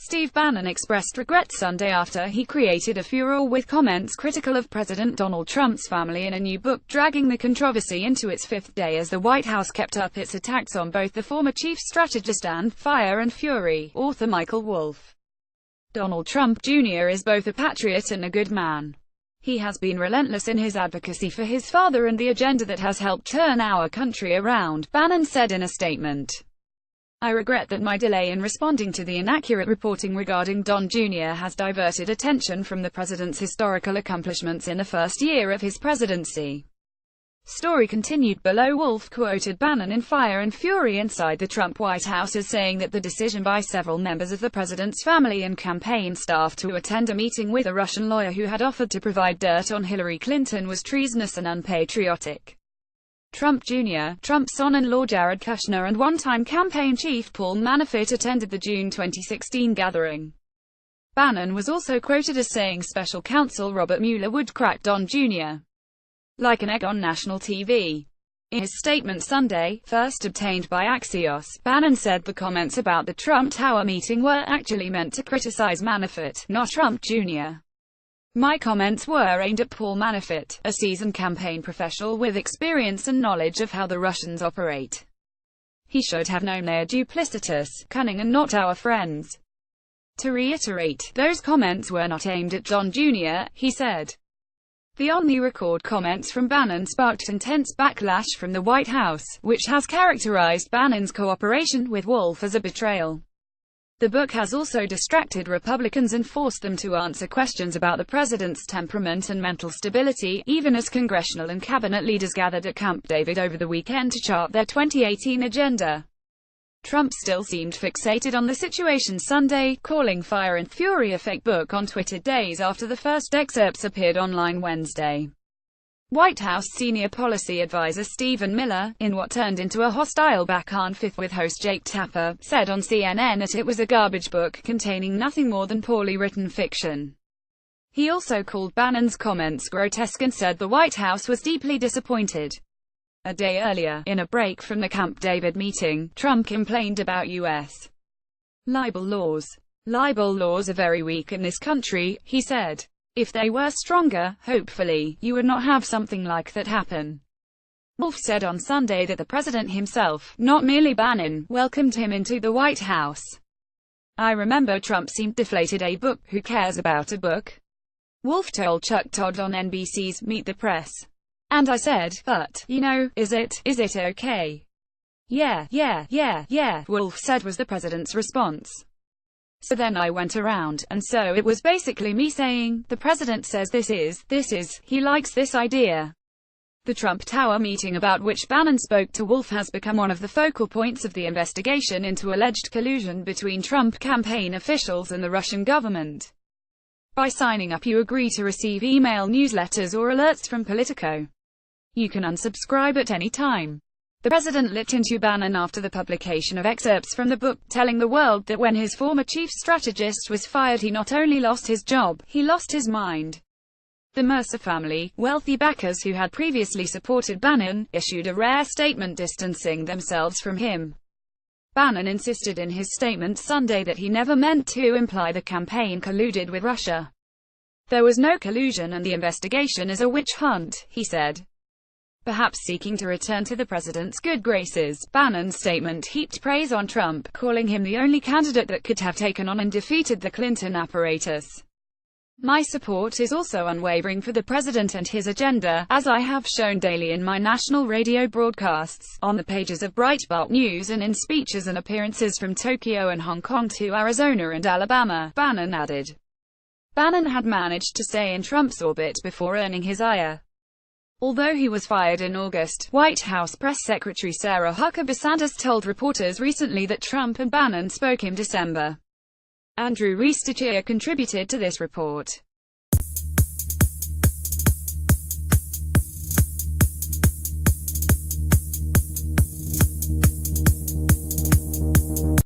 Steve Bannon expressed regret Sunday after he created a furor with comments critical of President Donald Trump's family in a new book, dragging the controversy into its fifth day as the White House kept up its attacks on both the former chief strategist and Fire and Fury author Michael Wolff. Donald Trump Jr. is both a patriot and a good man. He has been relentless in his advocacy for his father and the agenda that has helped turn our country around, Bannon said in a statement. I regret that my delay in responding to the inaccurate reporting regarding Don Jr. has diverted attention from the president's historical accomplishments in the first year of his presidency. Story continued below. Wolff quoted Bannon in Fire and Fury inside the Trump White House as saying that the decision by several members of the president's family and campaign staff to attend a meeting with a Russian lawyer who had offered to provide dirt on Hillary Clinton was treasonous and unpatriotic. Trump Jr., Trump's son-in-law Jared Kushner, and one-time campaign chief Paul Manafort attended the June 2016 gathering. Bannon was also quoted as saying special counsel Robert Mueller would crack Don Jr. like an egg on national TV. In his statement Sunday, first obtained by Axios, Bannon said the comments about the Trump Tower meeting were actually meant to criticize Manafort, not Trump Jr. My comments were aimed at Paul Manafort, a seasoned campaign professional with experience and knowledge of how the Russians operate. He should have known they are duplicitous, cunning and not our friends. To reiterate, those comments were not aimed at Don Jr., he said. The on-the-record comments from Bannon sparked intense backlash from the White House, which has characterized Bannon's cooperation with Wolff as a betrayal. The book has also distracted Republicans and forced them to answer questions about the president's temperament and mental stability, even as congressional and cabinet leaders gathered at Camp David over the weekend to chart their 2018 agenda. Trump still seemed fixated on the situation Sunday, calling Fire and Fury a fake book on Twitter days after the first excerpts appeared online Wednesday. White House senior policy advisor Stephen Miller, in what turned into a hostile back-and-forth with host Jake Tapper, said on CNN that it was a garbage book containing nothing more than poorly written fiction. He also called Bannon's comments grotesque and said the White House was deeply disappointed. A day earlier, in a break from the Camp David meeting, Trump complained about U.S. libel laws. Libel laws are very weak in this country, he said. If they were stronger, hopefully, you would not have something like that happen. Wolff said on Sunday that the president himself, not merely Bannon, welcomed him into the White House. I remember Trump seemed deflated. A book, who cares about a book? Wolff told Chuck Todd on NBC's Meet the Press. And I said, but, you know, is it okay? Yeah, Wolff said was the president's response. So then I went around, and so it was basically me saying, the president says this is, he likes this idea. The Trump Tower meeting about which Bannon spoke to Wolff has become one of the focal points of the investigation into alleged collusion between Trump campaign officials and the Russian government. By signing up, you agree to receive email newsletters or alerts from Politico. You can unsubscribe at any time. The president lit into Bannon after the publication of excerpts from the book, telling the world that when his former chief strategist was fired, he not only lost his job, he lost his mind. The Mercer family, wealthy backers who had previously supported Bannon, issued a rare statement distancing themselves from him. Bannon insisted in his statement Sunday that he never meant to imply the campaign colluded with Russia. There was no collusion and the investigation is a witch hunt, he said. Perhaps seeking to return to the president's good graces, Bannon's statement heaped praise on Trump, calling him the only candidate that could have taken on and defeated the Clinton apparatus. My support is also unwavering for the president and his agenda, as I have shown daily in my national radio broadcasts, on the pages of Breitbart News and in speeches and appearances from Tokyo and Hong Kong to Arizona and Alabama, Bannon added. Bannon had managed to stay in Trump's orbit before earning his ire. Although he was fired in August, White House Press Secretary Sarah Huckabee Sanders told reporters recently that Trump and Bannon spoke in December. Andrew Reestichier contributed to this report.